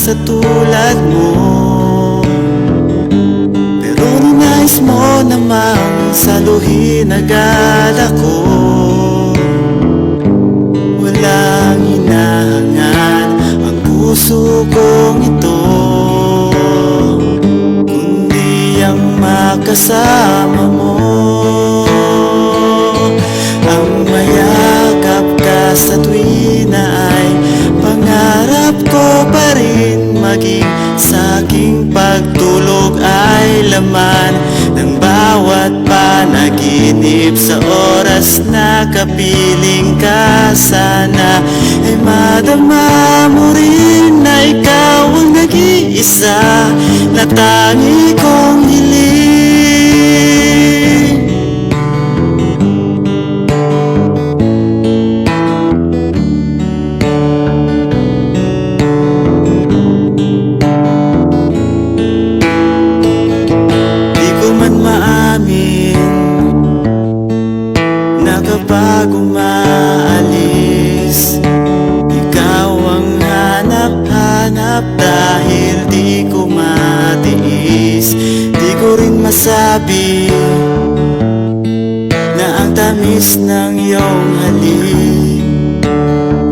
Sa tulad mo, pero ninais mo namang saluhin agad ako. Walang hinahangad ang puso kong ito, kundi ang makasama mo. Ang mayakap ka sa tuwina ay pangarap ko pa rin. Maging sa aking pagtulog ay laman ng bawat panaginip. Sa oras na kapiling ka, sana ay madama mo rin na ikaw ang nag-iisa na tangi kong hiling. Kapag umaalis, ikaw ang hanap-hanap dahil di ko matiis. Di ko rin masabi na ang tamis ng iyong halik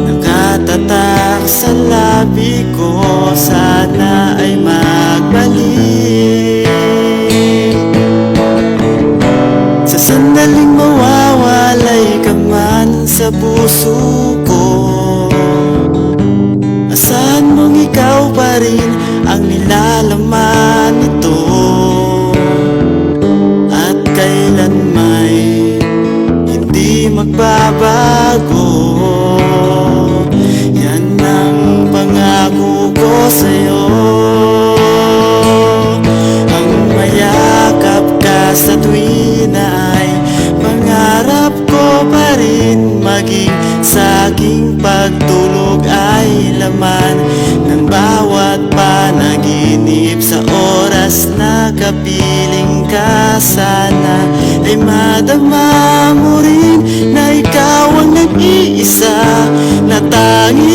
nakatatak sa labi ko, sana ay magbalik. Sa sandaling mawawalay ka man sa puso ko, asahan mong ikaw pa rin ang nilalaman nito, at kailan may hindi magbabago. Yan ang pangako ko sa'yo. Ang mayakap ka sa tuwina ay pangarap ko pa rin. Maging sa aking pagtulog ay laman ng bawat panaginip. Sa oras na kapiling ka, sana ay madama mo rin na ikaw ang nag-iisa na tangi